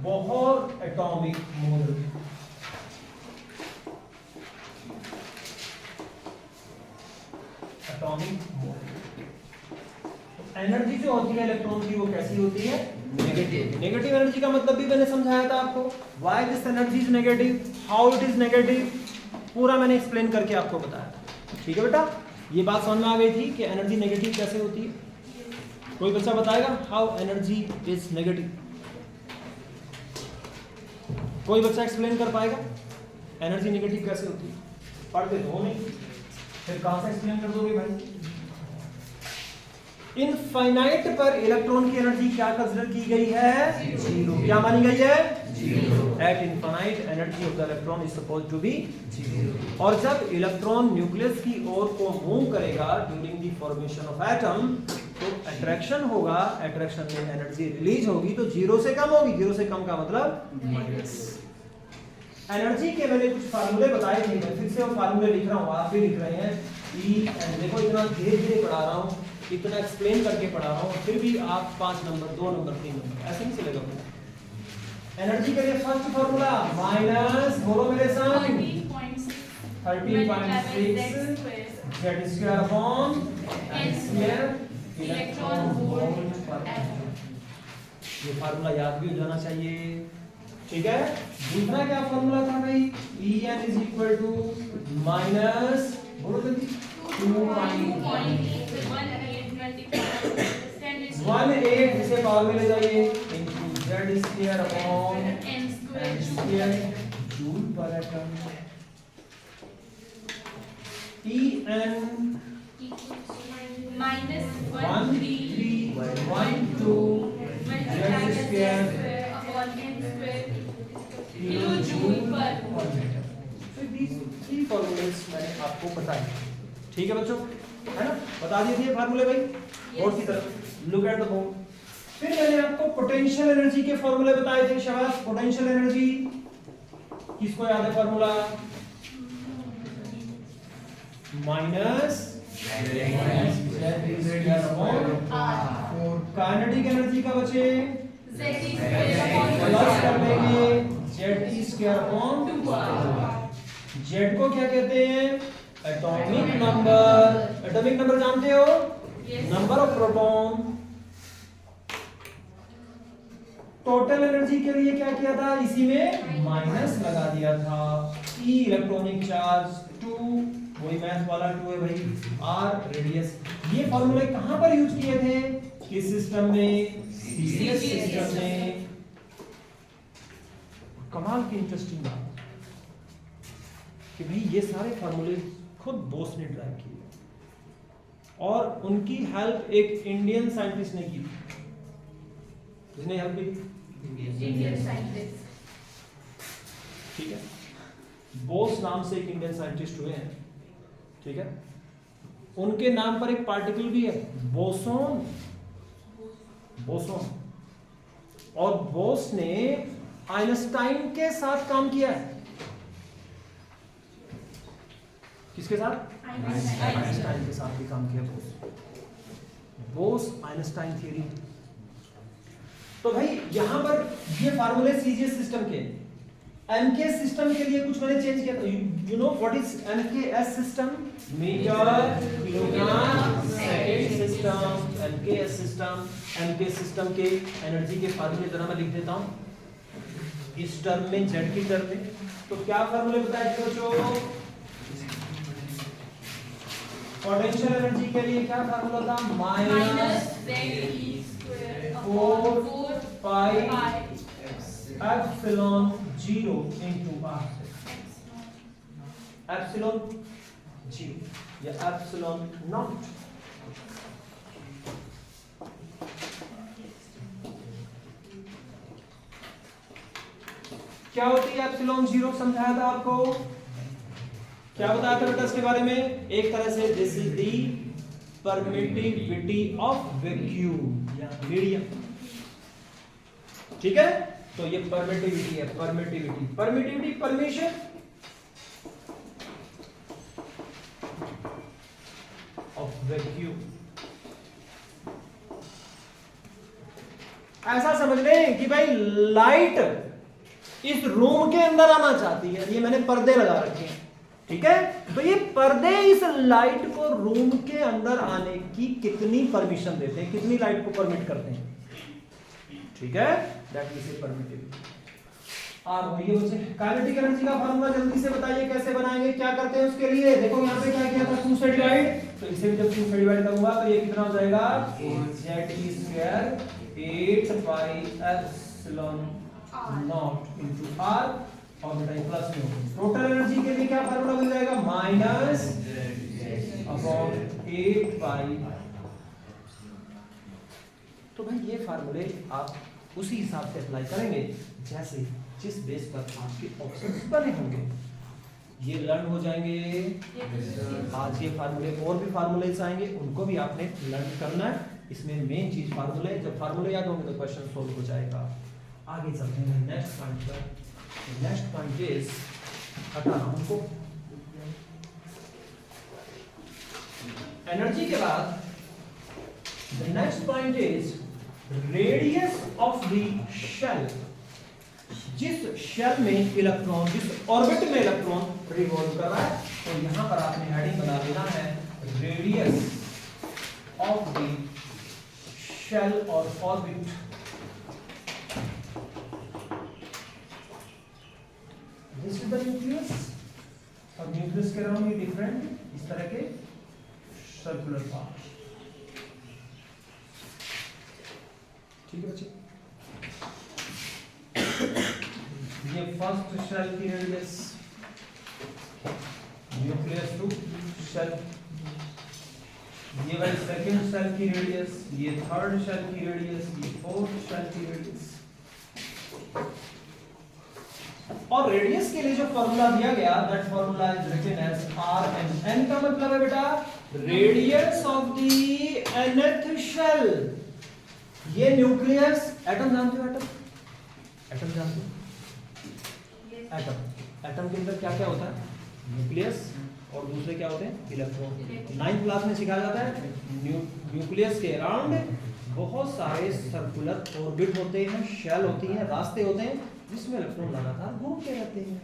बहुत atomic model. Atomic model energy जो होती है इलेक्ट्रॉन की वो कैसी होती है? नेगेटिव। नेगेटिव एनर्जी का मतलब भी मैंने समझाया था आपको, why this energy is negative, how it is negative, पूरा मैंने एक्सप्लेन करके आपको बताया था। ठीक है बेटा, ये बात समझ में आ गई थी कि एनर्जी नेगेटिव कैसे होती है? कोई बच्चा बताएगा हाउ एनर्जी इज नेगेटिव? कोई बच्चा एक्सप्लेन कर पाएगा एनर्जी नेगेटिव कैसे होती है? पढ़ते तो नहीं, फिर कहां से एक्सप्लेन कर दोगे भाई? इनफाइनाइट पर इलेक्ट्रॉन की एनर्जी क्या कंसीडर की गई है? जीरो। क्या मानी गई है? Zero. At infinite energy of the electron is supposed to be zero. और जब इलेक्ट्रॉन न्यूक्लियस की ओर को मूव करेगा during the formation of atom, तो अट्रैक्शन होगा, अट्रैक्शन में एनर्जी रिलीज होगी तो जीरो से कम होगी। जीरो से कम का मतलब माइनस। एनर्जी के मैंने कुछ फार्मूले बताए थे, मैं फिर से वो फार्मूले लिख रहा हूँ, आप भी लिख रहे हैं। ई देखो इतना धीरे धीरे पढ़ा रहा हूँ, इतना एक्सप्लेन करके पढ़ा रहा हूँ, फिर भी आप 5 नंबर 2 नंबर 3 नंबर ऐसे नहीं चलेगा। एनर्जी के लिए फर्स्ट फार्मूला माइनस, बोलो मेरे साथ, 13.6 z square upon n square electron volt पर एटम। ये फार्मूला याद भी हो जाना चाहिए। ठीक है, दूसरा क्या फार्मूला था भाई? En is equal to minus, बोलो जल्दी, 1.8 इसे पावर में ले जाइए into z square upon n square joule per atom. En minus 1312 z square upon n square kilo joule per atom. तो these 3 फॉर्मूलेस मैंने आपको बताए। ठीक है बच्चों, है ना? बता दिए थे फार्मूले भाई। बोर्ड की तरफ लुक एट द बोर्ड। फिर मैंने आपको पोटेंशियल एनर्जी के फार्मूले बताए थे। शाबाश, पोटेंशियल एनर्जी किसको याद है फार्मूला? माइनस काइनेटिक एनर्जी का बचे प्लस कर लेंगे जेड स्क्वायर अपॉन 2। जेड को क्या कहते हैं? Atomic number. एटॉमिक नंबर जानते हो? Number of proton. Total energy के लिए क्या किया था? इसी में माइनस लगा दिया था। ई इलेक्ट्रॉनिक चार्ज 2, वही मैथ वाला 2 है भाई, आर रेडियस। ये फॉर्मूले कहां पर यूज किए थे? किस सिस्टम में? सीरीज सिस्टम में। कमाल की इंटरेस्टिंग बात कि भाई ये सारे फॉर्मूले खुद बोस ने ड्राइव किए और उनकी हेल्प एक इंडियन साइंटिस्ट ने की। किसने हेल्प की? Indian scientist. ठीक है, बोस नाम से एक इंडियन साइंटिस्ट हुए हैं। ठीक है, उनके नाम पर एक पार्टिकल भी है, बोसोन। बोसोन। और बोस ने आइंस्टाइन के साथ काम किया है। किसके साथ? आइंस्टाइन के साथ भी काम किया बोस। Bose Einstein theory. तो भाई यहां पर ये फार्मूले सीजीएस सिस्टम के। एमके सिस्टम के लिए कुछ मैंने चेंज किया था। You know what is MKS system? Metre kilogram second system. MKS system. MK system के एनर्जी के फार्मूले जरा मैं लिख देता हूं इस टर्म में, जेड की टर्म में। तो क्या फार्मूले बताए थे बच्चों? पोटेंशियल एनर्जी के लिए क्या फार्मूला था? Minus four 5 epsilon 0 into R. Epsilon 0 या एप्सिलॉन नॉट। क्या होती है एप्सिलॉन 0? समझाया था आपको। क्या बताया था बेटा इसके बारे में? एक तरह से this is the permittivity of vacuum या मीडियम। ठीक है, तो ये परमिटिविटी है। Permittivity, permittivity permission. Of vacuum. ऐसा समझ लें कि भाई लाइट इस रूम के अंदर आना चाहती है, ये मैंने पर्दे लगा रखे हैं, ठीक है। तो ये पर्दे इस लाइट को रूम के अंदर आने की कितनी परमिशन देते हैं, कितनी लाइट को परमिट करते हैं, ठीक है, दैट इज परमिटिव। और ये बच्चे काइनेटिक एनर्जी का फार्मूला जल्दी से बताइए कैसे बनाएंगे, क्या करते हैं उसके लिए। देखो यहाँ पे क्या किया था, 2 से डिवाइड, तो इसे भी जब 2 से डिवाइड करूंगा तो ये कितना हो जाएगा, z² 8 pi epsilon not into r, और बेटा प्लस में होगा। टोटल एनर्जी के लिए क्या फार्मूला मिल जाएगा, माइनस अपॉन 8 पाई। तो भाई ये फार्मूले आप उसी हिसाब से अप्लाई करेंगे जैसे जिस बेस पर आपके ऑप्शंस बने होंगे, ये लर्न हो जाएंगे। आज ये फार्मूले और भी फार्मूलेस आएंगे, उनको भी आपने लर्न करना है। इसमें मेन चीज फार्मूले, जब फार्मूले याद होंगे तो क्वेश्चन सोल्व हो जाएगा। आगे चलते हैं नेक्स्ट पॉइंट पर। नेक्स्ट पॉइंट इज, हटा हमको एनर्जी के बाद the next point is radius of the shell. जिस शेल में इलेक्ट्रॉन, जिस ऑर्बिट में इलेक्ट्रॉन रिवॉल्व कर रहा है, तो यहां पर आपने हेडिंग बना देना है रेडियस ऑफ द शेल और orbit. This is the nucleus, और न्यूक्लियस के अराउंड ये डिफरेंट इस तरह के सर्कुलर पार्ट, ठीक है बच्चे। ये फर्स्ट शेल की रेडियस, न्यूक्लियस टू शेल, ये भाई सेकंड शेल की रेडियस, ये थर्ड शेल की रेडियस, ये फोर्थ शेल की रेडियस। और रेडियस के लिए जो फॉर्मूला दिया गया, that formula is written as Rn। n का मतलब है बेटा radius of the nth shell. ये न्यूक्लियस, एटम जानते हो, एटम, एटम जानते हो, एटम, एटम के अंदर क्या क्या होता है, न्यूक्लियस और दूसरे क्या होते हैं, इलेक्ट्रॉन। 9th क्लास में सिखाया जाता है न्यूक्लियस के अराउंड बहुत सारे सर्कुलर ऑर्बिट होते हैं, शेल होती हैं, रास्ते होते हैं जिसमें इलेक्ट्रॉन लगातार घूमते रहते हैं।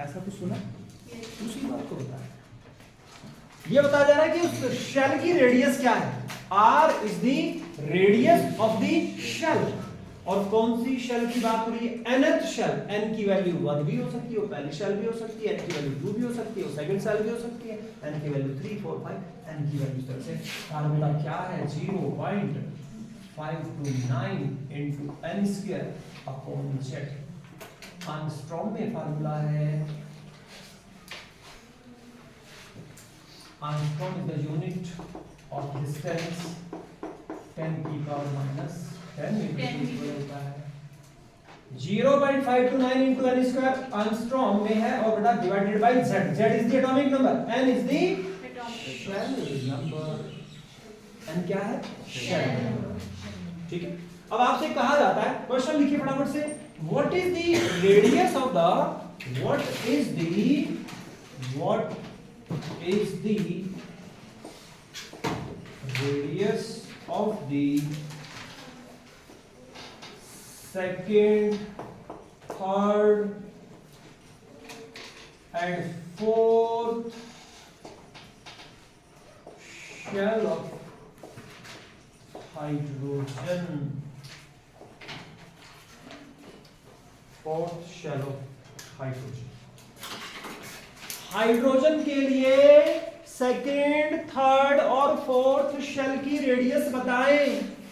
ऐसा कुछ सुना, उसी बात को बताया। ये बताया जा रहा है कि उस शेल की रेडियस क्या है, r is the radius of the shell. और कौन सी शेल की बात हो रही है, nth शेल। n की वैल्यू 1 भी हो सकती है, पहली शेल भी हो सकती है, n की वैल्यू 2 भी हो सकती है, सेकंड शेल भी हो सकती है, n की वैल्यू 3 4 5, n की वैल्यू तरह से। फार्मूला क्या है, 0.529 into n square upon z। Armstrong में फार्मूला है, Armstrong is the unit of distance 10 की पावर माइनस 10 होता है। 0.529 into n स्क्वायर आर्मस्ट्रॉन्ग में है, और बेटा divided by z। z is the atomic number, n is the shell number. n क्या है, शेल नंबर, ठीक है। अब आपसे कहा जाता है, क्वेश्चन लिखिए फटाफट से, what is the radius of the, what is the radius of the second, third and fourth shell of hydrogen, fourth shell of hydrogen। Hydrogen के लिए सेकेंड, थर्ड और फोर्थ शेल की रेडियस बताएं।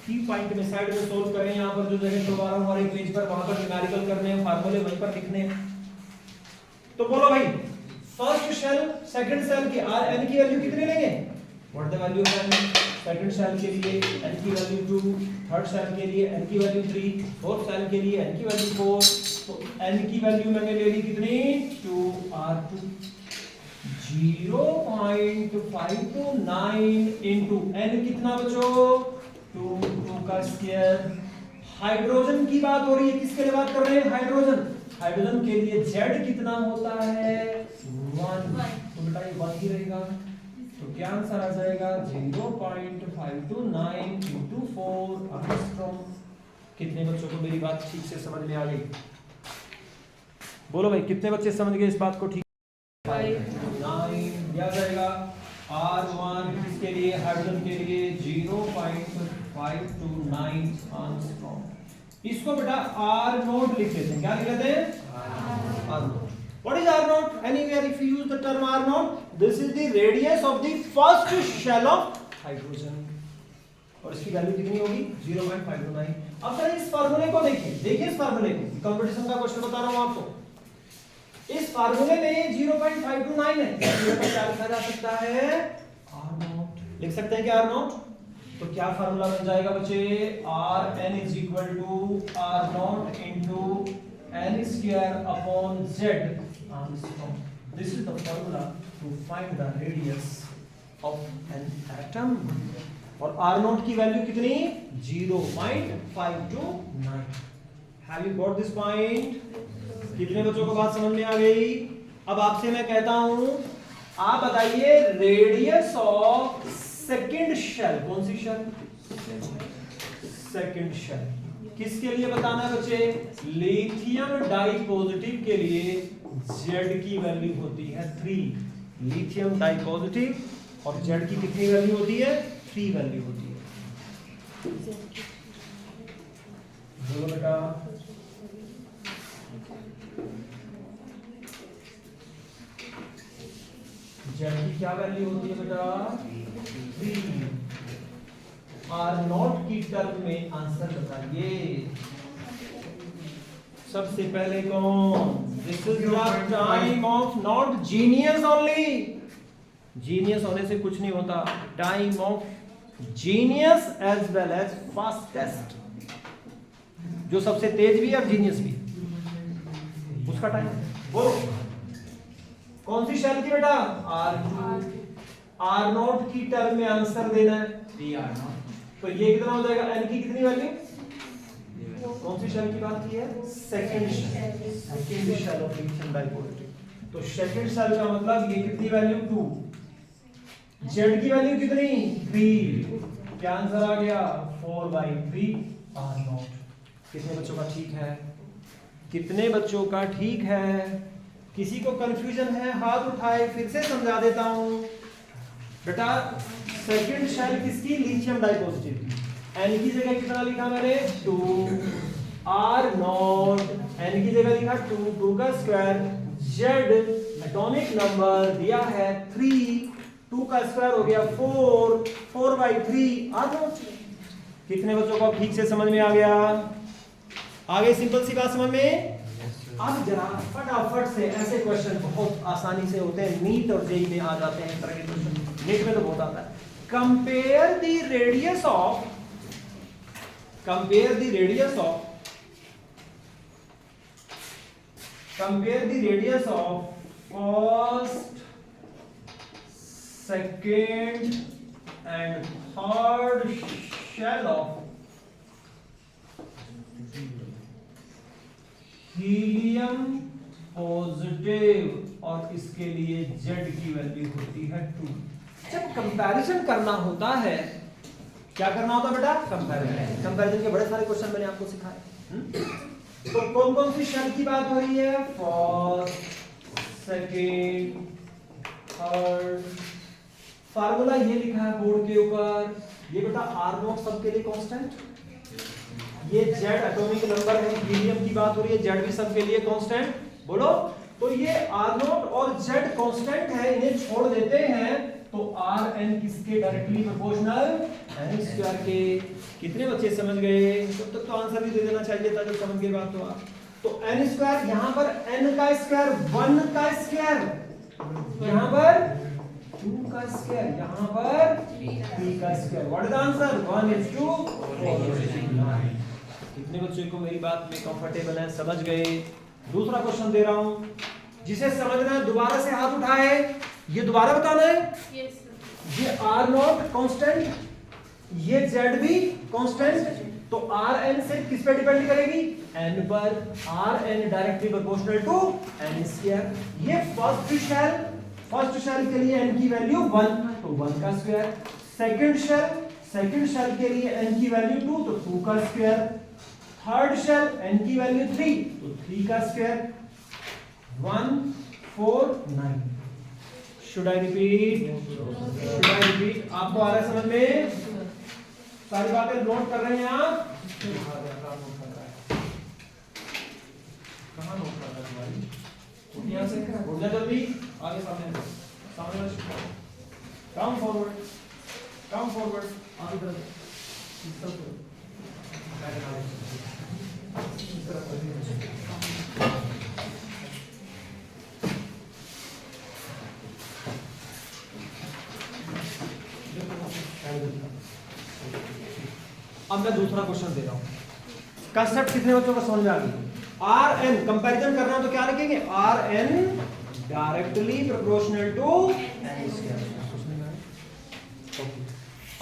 की पॉइंट में साइड में solve करें, यहां पर जो जगह करवा रहा हूं हमारे पेज पर, वहां पर न्यूमेरिकल करने हैं, फार्मूले वहीं पर लिखने हैं। तो बोलो भाई, फर्स्ट शेल, सेकंड शेल की n की वैल्यू कितनी लेंगे, what the value of n। Second shell के लिए n की वैल्यू 2, थर्ड शेल के लिए n की वैल्यू 3, फोर्थ शेल के लिए n की वैल्यू 4। तो n की वैल्यू मैंने ले ली कितनी, 2r2। 0.529 into n कितना बचो, 2 का स्क्वायर। हाइड्रोजन की बात हो रही है, किसके लिए बात कर रहे हैं, हाइड्रोजन। हाइड्रोजन के लिए z कितना होता है, 1। तो बेटा ये 1 ही रहेगा, तो क्या आंसर आ जाएगा, 0.529 into 4 आर्मस्ट्रॉन्ग। कितने बच्चों को मेरी बात ठीक से समझ में आ गई? बोलो भाई, कितने बच्चे समझ गए इस बात को ठीक? 9 दिया जाएगा। R1 किसके लिए? हाइड्रोजन के लिए 0.529 एंगस्ट्रॉम। इसको बेटा R नोट लिख लेते हैं। क्या लिख लेते हैं? R note. What is R naught? Anywhere if you use the term R naught, this is the radius of the first shell of hydrogen. और इसकी वैल्यू कितनी होगी? 0.529। अब सर इस फार्मूले को देखिए इस फार्मूले को, कंपटीशन का क्वेश्चन बता रहा हूं आपको। इस फार्मूले में 0.529 है, इसको क्या लिखा जा सकता है? R naught। लिख सकते हैं क्या R naught? तो क्या फार्मूला बन जाएगा बच्चे? Rn is equal to R naught into N square upon Z angstrom. This is the formula to find the radius of an atom. और R naught की वैल्यू कितनी? 0.529. Have you got this point? कितने बच्चों को बात समझ में आ गई? अब आपसे मैं कहता हूं, आप बताइए रेडियस ऑफ सेकंड शेल। कौन सी शेल? Second shell. किसके लिए बताना है बच्चे? लिथियम डाई पॉजिटिव के लिए Z की वैल्यू होती है 3। लिथियम डाई पॉजिटिव और Z की कितनी वैल्यू होती है? 3 वैल्यू होती है। बोलो बेटा। Z की क्या वैल्यू होती है बेटा? 3। R नॉट की टर्म में आंसर बताइए। सबसे पहले कौन? This is the time of not genius only. Genius होने से कुछ नहीं होता। Time of genius as well as fastest. जो सबसे तेज भी है और जीनियस भी, उसका टाइम। बोलो कौन सी शेल की बेटा? R2। R नॉट की टर्म में आंसर देना है 3R नॉट। तो ये कितना हो जाएगा? N की कितनी वैल्यू? कौन सी शेल की बात की है? Second shell of lithium dipositive. तो सेकंड शेल का मतलब ये कितनी वैल्यू? 2। Z की वैल्यू कितनी? 3। क्या आंसर आ गया? 4/3 R नॉट। कितने बच्चों का ठीक है? कितने बच्चों का ठीक है? किसी को कंफ्यूजन है? हाथ उठाए, फिर से समझा देता हूं बेटा। सेकंड शेल किसकी? लिथियम डाइपॉजिटिव की। N की जगह कितना लिखा मैंने? 2। R नॉट N की जगह लिखा 2 का स्क्वायर। Z एटॉमिक नंबर दिया है 3, 2 का स्क्वायर हो गया 4/3 R नॉट। कितने बच्चों को ठीक से समझ में आ गया? आगे सिंपल सी बात समझ में। अब जरा फटाफट से, ऐसे क्वेश्चन बहुत आसानी से होते हैं, नीट और जेईई में आ जाते हैं इस तरह के क्वेश्चन। नीट में तो बहुत आता है। Compare the radius of first, second and third shell of helium positive और इसके लिए Z की वैल्यू होती है 2। जब कंपैरिजन करना होता है, क्या करना होता है बेटा? कंपैरिजन के बड़े सारे क्वेश्चन मैंने आपको सिखाए। तो कौन कौन सी शेल की बात हो रही है? First, second, third. फार्मूला ये लिखा है बोर्ड के ऊपर। ये बेटा R नॉट सबके लिए कांस्टेंट, ये Z एटॉमिक नंबर है, हीलियम की बात हो रही है, Z भी सबके लिए कांस्टेंट। बोलो तो ये R नॉट और Z कांस्टेंट है, इन्हें छोड़ देते हैं तो Rn किसके डायरेक्टली प्रोपोर्शनल? n स्क्वायर के। कितने बच्चे समझ गए? तब तक तो आंसर भी दे देना चाहिए था जब समझ गए बात तो आप। तो n स्क्वायर, यहां पर n का स्क्वायर 1 का स्क्वायर, यहां पर 2 का स्क्वायर, यहां पर 3 का square. What is the answer? 1:2 4. कितने बच्चों को मेरी बात में कंफर्टेबल है? समझ गए? दूसरा क्वेश्चन दे रहा हूं, जिसे समझना है दोबारा से हाथ उठाए। ये दोबारा बताना है। Yes, sir. ये R नॉट कांस्टेंट, ये Z भी कांस्टेंट, तो Rn से किस पे डिपेंड करेगी? n पर। Rn directly proportional to n square. ये फर्स्ट शेल के लिए n की वैल्यू 1, तो 1 का स्क्वायर। सेकंड शेल के लिए n की वैल्यू 2, तो 2 का स्क्वायर। थर्ड शेल n की वैल्यू 3, तो 3 का स्क्वायर 149। Should I repeat? आपको आ रहा है समझ में? सारी बातें नोट कर रहे हैं आप? कहाँ नोट कर रहा है भाई? यहाँ से उठ जा जल्दी, आगे सामने वाला कम फॉरवर्ड आगे तरफ अब मैं दूसरा क्वेश्चन दे रहा हूं। कंसेप्ट कितने बच्चों को समझ में आ गई? आर एन कंपैरिजन करना है तो क्या लिखेंगे? R N directly proportional to N square.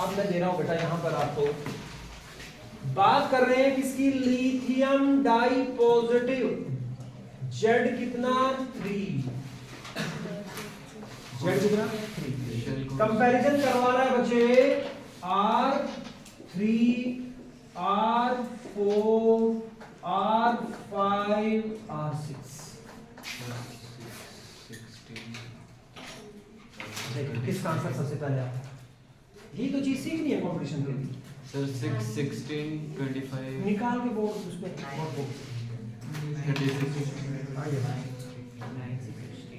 अब मैं दे रहा हूं बेटा यहां पर आपको बात कर रहे हैं किसकी? Lithium die positive. जेड कितना? 3। जेड कितना? 3। कंपैरिजन करवा रहा है बच्चे R3 R4 R5 R6। देखिए किसका आंसर सबसे पहले आता है? ये तो चीज सीखनी है कंपटीशन के लिए सर। 6 16 25 निकाल के बोर्ड उस पे बोर्ड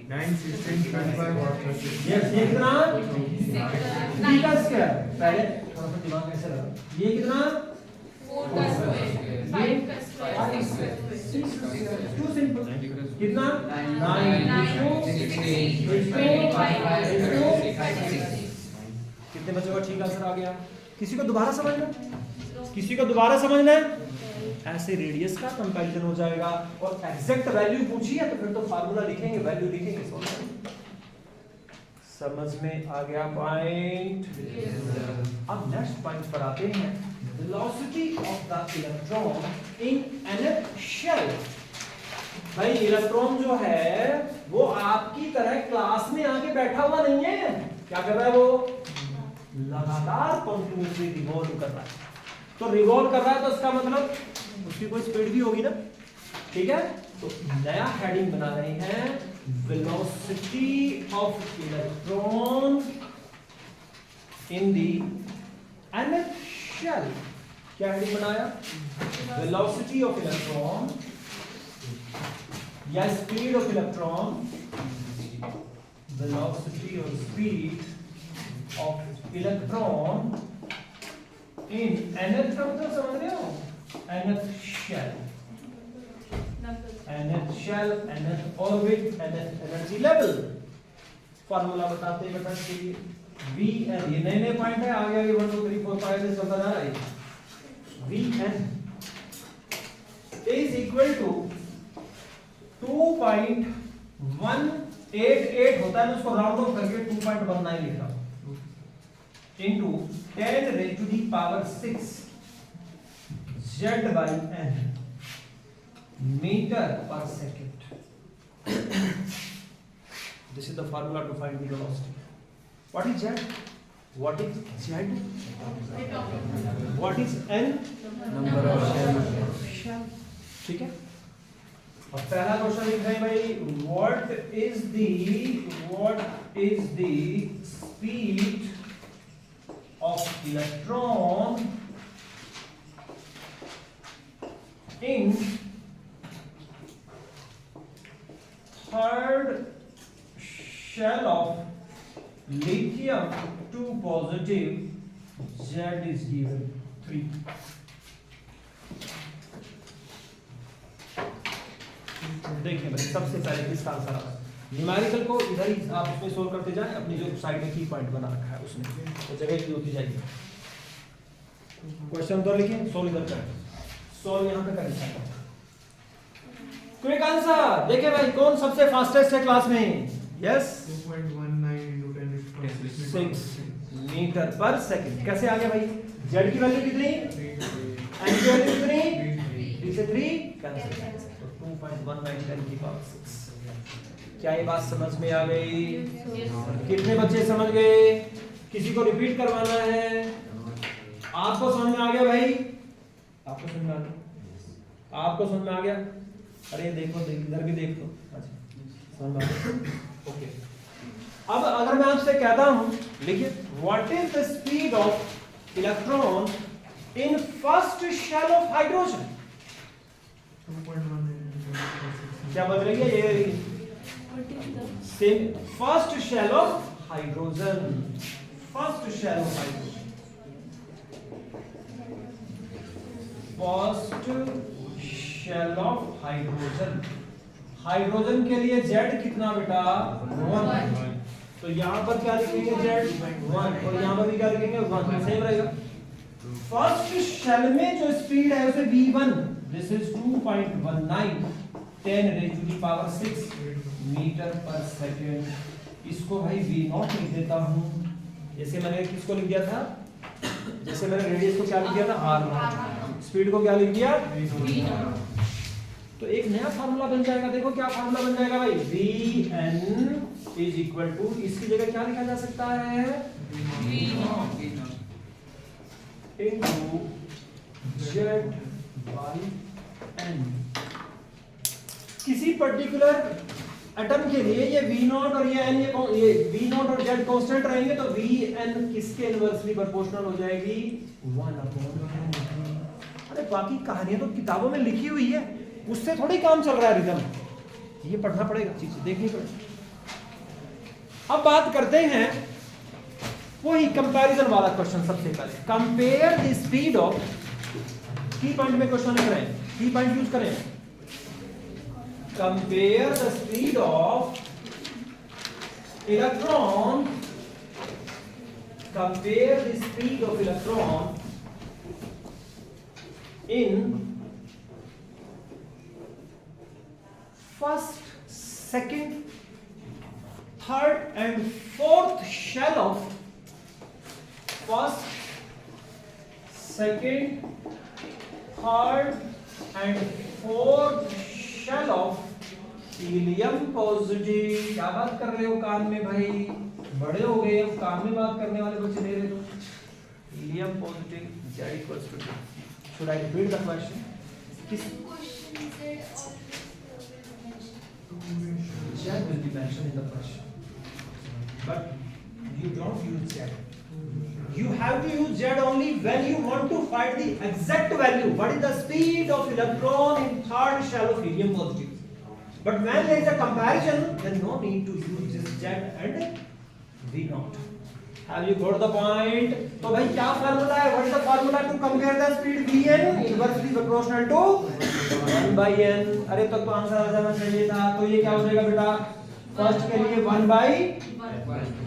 9 16 25 और 30। ये कितना? 3 का स्क्वायर। पहले थोड़ा सा दिमाग कैसे लगा? ये कितना? 4 का स्क्वायर 5 का स्क्वायर 6 का स्क्वायर टू सिंपल। कितना? 9 कितने बच्चों का ठीक आंसर आ गया? किसी को दोबारा समझना? किसी को दोबारा समझना है? ऐसे रेडियस का कंपैरिजन हो जाएगा और एग्जैक्ट वैल्यू पूछी है तो फिर तो फार्मूला लिखेंगे, वैल्यू लिखेंगे। समझ में आ गया पॉइंट? अब नेक्स्ट पॉइंट पर आते हैं। Velocity of the electron in nth shell. भाई इलेक्ट्रॉन जो है वो आपकी तरह क्लास में आके बैठा हुआ नहीं है। क्या कर रहा है वो? लगातार कंटिन्यूअसली रिवॉल्व कर रहा है। तो रिवॉल्व कर रहा है तो उसका मतलब उसकी कोई स्पीड भी होगी ना, ठीक है? तो नया हेडिंग बना रहे हैं velocity of electron in the nth shell. क्या हेडिंग बनाया? वेलोसिटी ऑफ इलेक्ट्रॉन या स्पीड ऑफ इलेक्ट्रॉन। वेलोसिटी और speed of electron in nth का मतलब समझ रहे हो? nth shell, nth shell, nth orbit, nth energy level. Formula बताते हैं बेटा इसके लिए। Vn ये नए पॉइंट है, आगे 1 2 3 4 5 से चलता जा रहा है। Vn is equal to 2.188 होता है, मैं उसको राउंड ऑफ करके 2.19 लिख रहा हूं into 10 raised to the power 6 Z by n meter per second. This is the formula to find the velocity. What is Z? What is Z? What is n? Number of shell. ठीक है। और पहला question लिख रहे हैं भाई what is the speed of electron in third shell of lithium 2 positive, Z is given 3। देखिए भाई सबसे पहले इसका आंसर आ रहा है। न्यूमेरिकल को इधर ही आप उसमें सोल्व करते जाएं, अपनी जो साइड में की पॉइंट बना रखा है उसमें तो जगह की होती जाएगी। क्वेश्चन उधर लिखिए, सोल्व इधर करें, सोल्व यहां पे करें। क्विक आंसर देखिए भाई, कौन सबसे फास्टेस्ट है क्लास में? Yes 2.19 into 10 is to 6 metre per second. कैसे आ गया भाई? जेड की वैल्यू कितनी? एन की वैल्यू कितनी? 3 से 3 कैंसिल, तो 2.19 10 की पावर 6। क्या ये बात समझ में आ गई? कितने बच्चे समझ गए? किसी को रिपीट करवाना है? आपको समझ में आ गया भाई? आपको समझ में आ गया? आपको समझ में आ गया? अरे देखो इधर भी देख लो। अच्छा समझ में आ गया? ओके। अब अगर मैं आपसे कहता हूं, देखिए, what is the speed of electron in first shell of hydrogen? 2.1 क्या बदलेगी ये? Same first shell of hydrogen, first shell of hydrogen, first shell of hydrogen. Hydrogen के लिए Z कितना बेटा? 1। तो यहां पर क्या लिखेंगे? Z 1, और यहां पर भी क्या लिखेंगे? 1। सेम रहेगा। फर्स्ट शेल में जो स्पीड है उसे v1, this is 2.19 10 raised to the power 6 metre per second. इसको भाई v0 लिख देता हूं। जैसे मैंने किसको लिख दिया था? जैसे मैंने रेडियस को क्या लिख दिया था? r0। स्पीड को क्या लिख दिया? v0। तो एक नया फार्मूला बन जाएगा। देखो क्या फार्मूला बन जाएगा भाई? Vn इज इक्वल टू, इसकी जगह क्या लिखा जा सकता है? v0 into z by n। किसी पर्टिकुलर एटम के लिए ये v0 और ये n, ये v0 और z कांस्टेंट रहेंगे, तो vn किसके इनवर्सली प्रोपोर्शनल हो जाएगी? 1/n। अरे बाकी कहानियां तो किताबों में लिखी हुई है, उससे थोड़ी काम चल रहा है रिदम, ये पढ़ना पड़ेगा, चीजें देखनी पड़ेगी। अब बात करते हैं वही कंपैरिजन वाला क्वेश्चन। सबसे पहले कंपेयर द स्पीड ऑफ, की पॉइंट में क्वेश्चन लिख रहे हैं, की पॉइंट यूज करें। Compare the speed of electron, compare the speed of electron in first, second, third and fourth shell of first, second, third and fourth shell of helium positive. क्या बात कर रहे हो कान में भाई? बड़े हो गए, अब कान में बात करने वाले बच्चे दे रहे हो। Helium positive Z equals to 2। Should I repeat the question? Z will be mentioned in the question, but you don't use Z. You have to use Z only when you want to find the exact value. What is the speed of electron in third shell of helium positive? But when there is a comparison, then no need to use this Z and V0. Have you got the point? तो भाई क्या formula है? What is the formula to compare the speed Vn inversely proportional to 1/n? अरे तो answer आ जाना चाहिए था। तो ये क्या हो जाएगा बेटा? फर्स्ट के लिए 1/,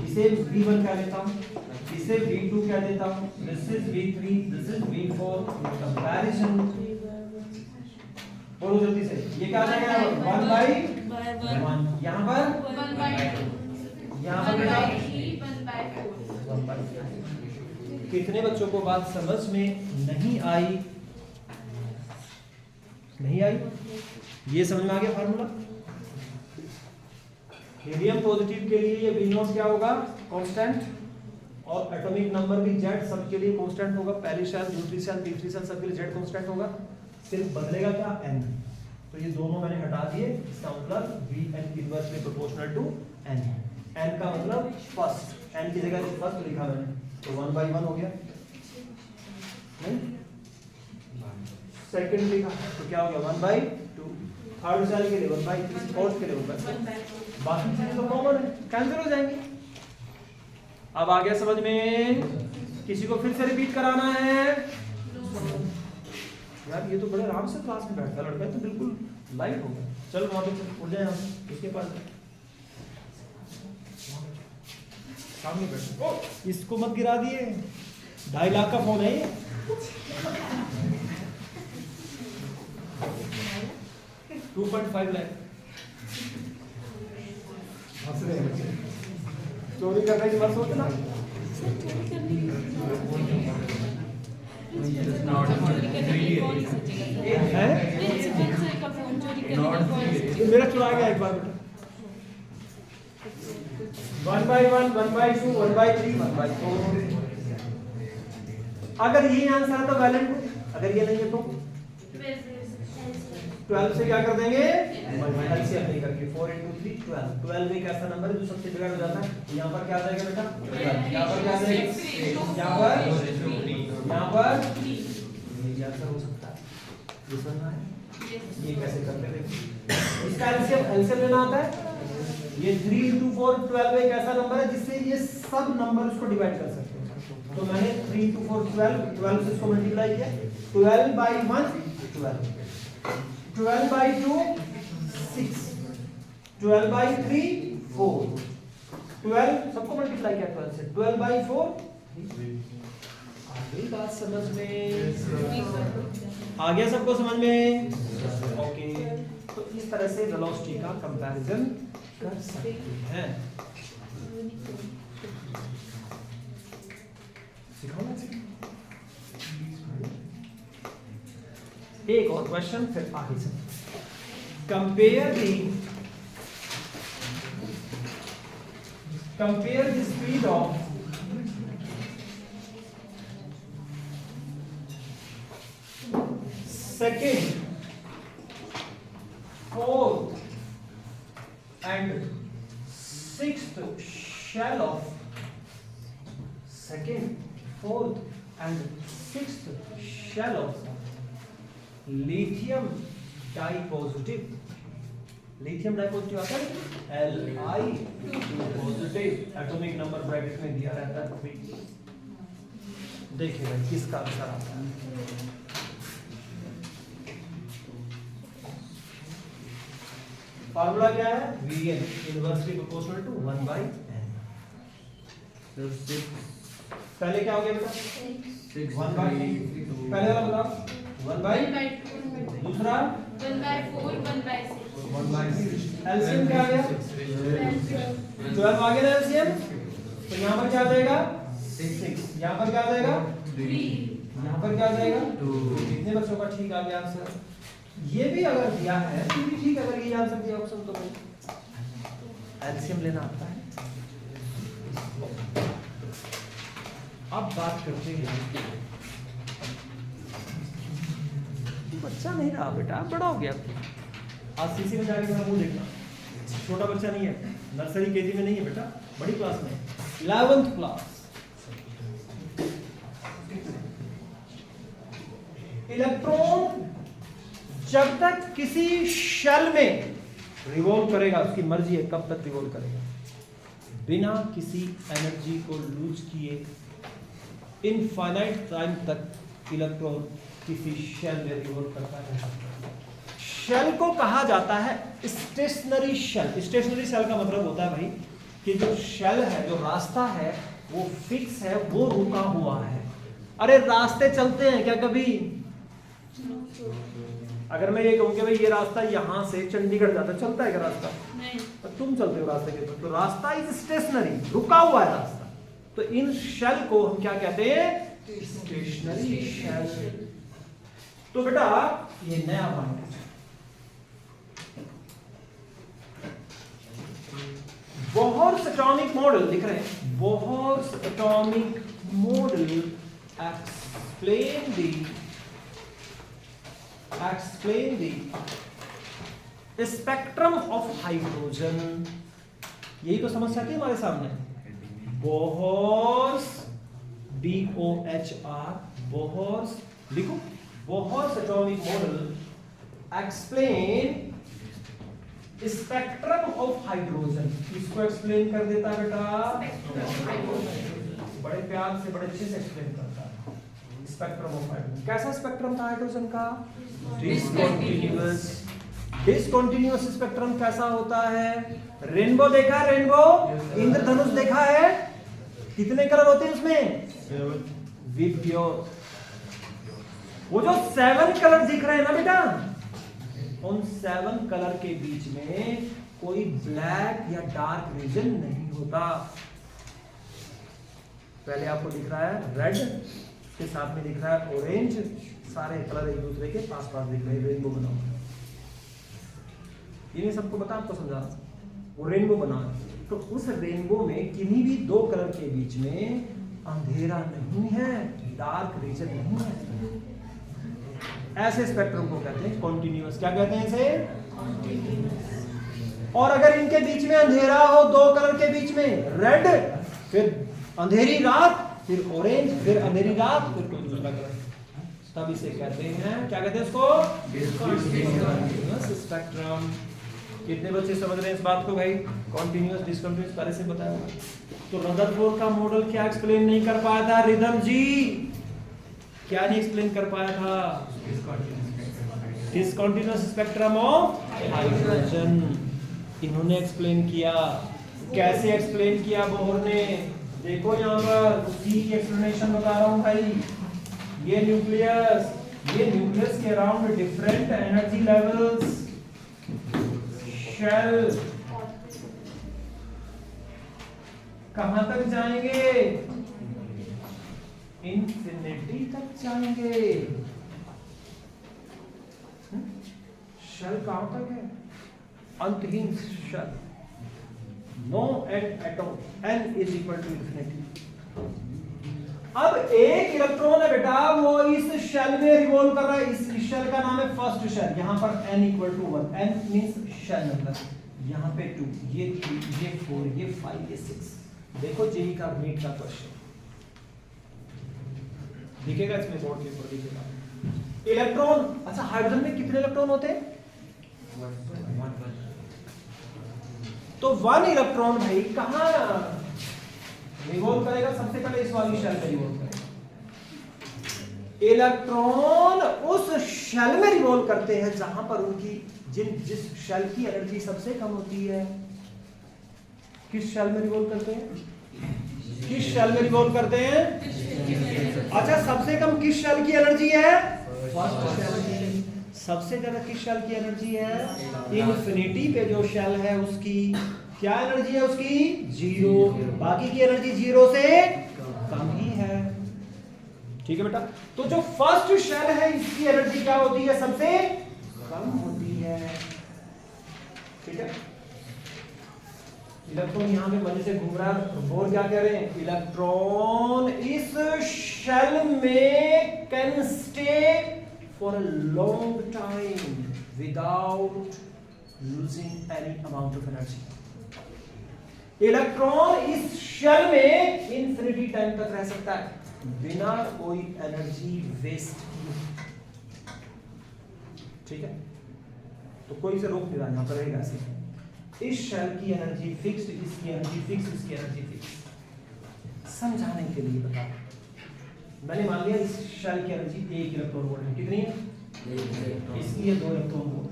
इसे V1 कह देता हूँ, इसे V2 कह देता हूँ, this is V3, this is V4, comparison. बोलो जल्दी से, ये क्या आ जाएगा? 1/1। यहाँ पर 1/2। यहाँ पर बेटा 1/4। कितने बच्चों को बात समझ में नहीं आई? नहीं आई? ये समझ में आ गया फार्मूला? हीलियम पॉजिटिव के लिए ये V0 क्या होगा? कांस्टेंट, और एटॉमिक नंबर भी Z सबके लिए कांस्टेंट होगा। पहली शेल, दूसरी शेल, तीसरी शेल सबके लिए Z कांस्टेंट होगा। सिर्फ बदलेगा क्या? n। तो ये दोनों मैंने हटा दिए, इसका मतलब Vn inversely proportional to n। n का मतलब फर्स्ट, n की जगह फर्स्ट लिखा मैंने, तो 1/1 हो गया। नहीं, सेकंड लिखा तो क्या हो गया? 1/2। थर्ड सेल के लिए 1/3, फोर्थ के लिए 1/4। बाकी चीजें तो कॉमन है, कैंसिल हो जाएंगे। अब आ गया समझ में? किसी को फिर से रिपीट कराना है? यार ये तो बड़े आराम से क्लास में बैठता लड़का है, तो बिल्कुल लाइट हो गया। चल वहां पे उठ जाए, हम उसके पास सामने बैठो। ओ, इसको मत गिरा दिए, 2.5 लाख का फोन है ये। 2.5 लाख चोरी करने की मत सोचना। मेरा चुरा गया एक बार बेटा। 1/1, 1/2, 1/3, 1/4। अगर ये आंसर है तो वैलिड, अगर ये नहीं है तो 12 से क्या कर देंगे एलसीएम नहीं करके 4 into 3 12 12 एक ऐसा नंबर है जो सबसे बिगड़ जाता है। यहाँ पर क्या आ जाएगा बेटा 12 यहाँ पर क्या आ जाएगा यहाँ पर ये आंसर हो सकता है। ये समझ में आया? ये कैसे करते हैं देखो। इसका एलसीएम लेना आता है। ये 3 into 4 12 एक ऐसा नंबर है जिससे ये सब नंबर उसको डिवाइड कर सकते हैं। तो मैंने 3 into 4 12 से इसको मल्टीप्लाई किया। 12 by 1 12 12 by 2 6 12 by 3 4 12 सबको मल्टीप्लाई किया 12 से 12 by 4 आगे बात समझ में आ गया सबको समझ में ओके। तो इस तरह से वेलोसिटी का कंपैरिजन कर सकते हैं। एक और क्वेश्चन फिर आगे से compare the speed of second, fourth and sixth shell of second, fourth and sixth shell of lithium dipositive आता है Li2 positive atomic number bracket में दिया रहता है 3। देखिए भाई किसका आंसर आता है। फार्मूला क्या है Vn inversely proportional to 1 by n। पहले क्या हो गया बेटा 1 by पहले वाला बताओ 1 by दूसरा 1 by 4 1 by 6 1 by 6 एलसीएम क्या आ गया 12 आ गया ना एलसीएम। तो यहाँ पर क्या आ जाएगा 6 यहाँ पर क्या आ जाएगा 3 यहाँ पर क्या आ जाएगा 2। कितने बच्चों का ठीक आ गया आंसर। ये भी अगर दिया है तो भी ठीक है। अगर ये आंसर दिया ऑप्शन तो भाई एलसीएम लेना आता है। अब बात करते हैं बच्चा नहीं रहा बेटा बड़ा हो गया। आज सीसी में जाके मेरा मुंह देखना। छोटा बच्चा नहीं है नर्सरी केजी में नहीं है बेटा बड़ी क्लास में 11th क्लास। इलेक्ट्रॉन जब तक किसी शेल में रिवॉल्व करेगा उसकी मर्जी है कब तक रिवॉल्व करेगा बिना किसी एनर्जी को लूज किए इनफाइनाइट टाइम तक इलेक्ट्रॉन किसी शेल में रिवॉल्व करता है। शेल को कहा जाता है स्टेशनरी शेल। स्टेशनरी शेल का मतलब होता है भाई कि जो शेल है जो रास्ता है वो फिक्स है वो रुका हुआ है। अरे रास्ते चलते हैं क्या कभी। अगर मैं ये कहूँ कि भाई ये रास्ता यहाँ से चंडीगढ़ जाता चलता है क्या रास्ता नहीं तो तुम चलते हो रास्ते के ऊपर। तो रास्ता इज स्टेशनरी रुका हुआ है रास्ता। तो इन शेल को हम क्या कहते हैं स्टेशनरी शेल। तो बेटा ये नया पॉइंट है। बोहर्स एटॉमिक मॉडल दिख रहे हैं Bohr's atomic model explain the spectrum of hydrogen। यही तो समस्या थी हमारे सामने। बोहर्स BOHR बोहर्स लिखो Bohr's atomic model explain spectrum of hydrogen. इसको एक्सप्लेन कर देता बेटा बड़े प्यार से बड़े अच्छे से एक्सप्लेन करता है स्पेक्ट्रम ऑफ हाइड्रोजन। कैसा स्पेक्ट्रम था हाइड्रोजन का डिसकंटीन्यूअस। डिसकंटीन्यूअस स्पेक्ट्रम कैसा होता है रेनबो देखा है रेनबो इंद्रधनुष देखा है कितने कलर होते हैं उसमें विप्योर। वो जो 7 कलर दिख रहे हैं ना बेटा उन 7 कलर के बीच में कोई ब्लैक या डार्क रीजन नहीं होता। पहले आपको दिख रहा है रेड के साथ में दिख रहा है ऑरेंज सारे कलर एक दूसरे के पास पास दिख रहे हैं रेनबो बना हुआ। ये सबको बता आपको समझा वो रेनबो बना तो उस रेनबो में किन्हीं भी 2 कलर के बीच में अंधेरा नहीं है डार्क रीजन नहीं है। ऐसे स्पेक्ट्रम को कहते हैं कॉन्टिन्यूअस। क्या कहते हैं इसे? और अगर इनके बीच में अंधेरा हो, दो कलर के बीच में, रेड फिर अंधेरी रात, फिर ऑरेंज, फिर अंधेरी रात, फिर कोई दूसरा कलर, तब इसे कहते हैं, क्या कहते हैं इसको? डिस्कंटिन्यूअस स्पेक्ट्रम। कितने बच्चे समझ रहे हैं इस बात को भाई? कॉन्टिन्यूअस डिस्कंटिन्यूअस पहले से बताया हुआ। तो रदरफोर्ड का मॉडल क्या एक्सप्लेन नहीं कर पाया था? रिदम जी क्या नहीं एक्सप्लेन कर पाया था? डिस्कंटिन्यूअस स्पेक्ट्रम ऑफ हाइड्रोजन इन्होंने एक्सप्लेन किया। कैसे एक्सप्लेन किया बोहर ने? देखो यहाँ पर उसी की एक्सप्लेनेशन बता रहा हूँ भाई। ये न्यूक्लियस के around different energy levels, shell कहां तक जाएंगे? इंफिनिटी तक जाएंगे। शेल कहां तक है? अंतहीन shell, no end at all, n is equal to infinity. अब एक इलेक्ट्रॉन है बेटा, वो इस शेल में रिवॉल्व कर रहा है। इस शेल का नाम है फर्स्ट शेल। यहां पर n equal to 1, n means shell number, यहां पे 2, ये 3, ये 4, ये 5, ये 6। देखो जेई का नीट का क्वेश्चन दिखेगा इसमें, बोर्ड के ऊपर दिखेगा। इलेक्ट्रॉन, अच्छा हाइड्रोजन में कितने इलेक्ट्रॉन होते हैं? तो 1 इलेक्ट्रॉन भाई कहां रिवॉल्व करेगा? सबसे पहले इस वाली शेल में रिवॉल्व करेगा। इलेक्ट्रॉन उस शेल में रिवॉल्व करते हैं जहां पर उनकी जिस शेल की एनर्जी सबसे कम होती है। किस शेल में रिवॉल्व करते हैं? किस शेल में रिवॉल्व करते हैं? अच्छा, सबसे कम किस शेल की एनर्जी है? फर्स्ट शेल की। सबसे ज्यादा किस शेल की एनर्जी है? इन्फिनिटी पे जो शेल है उसकी क्या एनर्जी है? उसकी 0। बाकी की एनर्जी 0 से कम ही है। ठीक है बेटा। तो जो फर्स्ट शेल है इसकी एनर्जी क्या होती है? सबसे कम होती है। ठीक है। इलेक्ट्रॉन यहां पे मजे से घूम रहा है। बोर क्या कह रहे हैं? इलेक्ट्रॉन इस शेल में can stay for a long time without losing any amount of energy. Electron इस शेल में इंफिनिटी टाइम तक रह सकता है बिना कोई एनर्जी वेस्ट किए। ठीक है। तो कोई से रोक नहीं रहा, यहां पर रहेगा ऐसे। इस शेल की एनर्जी फिक्स्ड, इसकी एनर्जी फिक्स, इसकी एनर्जी फिक्स। समझाने के लिए बता, मैंने मान लिया इस शेल की एनर्जी 1 इलेक्ट्रॉन वोल्ट है। कितनी है? इसकी है 2 इलेक्ट्रॉन वोल्ट,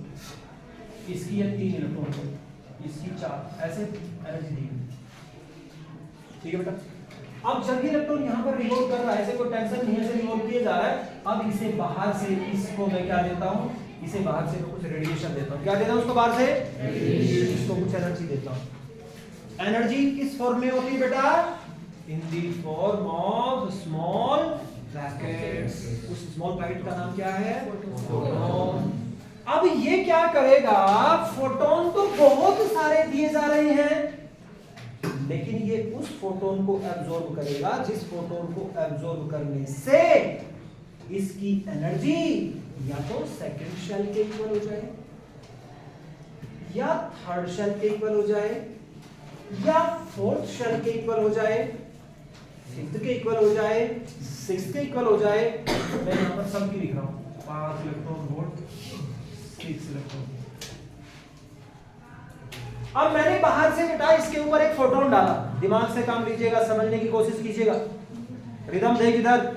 इसकी है 3 इलेक्ट्रॉन वोल्ट, इसकी 4, ऐसे एनर्जी दी। ठीक है बेटा। अब जब भी इलेक्ट्रॉन यहां पर रिवॉल्व कर रहा है, ऐसे कोई टेंशन नहीं है, ऐसे रिवॉल्व किया जा रहा है। अब इसे बाहर से, इसको मैं क्या देता हूं? इसे बाहर से कुछ रेडिएशन देता हूं। क्या देता हूं उसको? बाहर से इसको कुछ एनर्जी देता हूं। एनर्जी किस फॉर्म में होती है बेटा? In the form of small brackets. उस स्मॉल ब्रैकेट का नाम क्या है? फोटॉन। अब ये क्या करेगा? फोटॉन तो बहुत सारे दिए जा रहे हैं, लेकिन ये उस फोटोन को एब्जॉर्ब करेगा जिस फोटोन को एब्जॉर्ब करने से इसकी एनर्जी या तो सेकंड शेल के इक्वल हो जाए, या थर्ड शेल के इक्वल हो जाए, या फोर्थ शेल के इक्वल हो जाए, फिफ्थ के इक्वल हो जाए, सिक्स्थ के इक्वल हो जाए। मैं यहां पर सब की लिख रहा हूं। 5 इलेक्ट्रॉन वोल्ट, 6 इलेक्ट्रॉन। अब मैंने बाहर से बेटा इसके ऊपर एक फोटोन डाला। दिमाग से काम लीजिएगा, समझने की कोशिश कीजिएगा। रिदम देख इधर।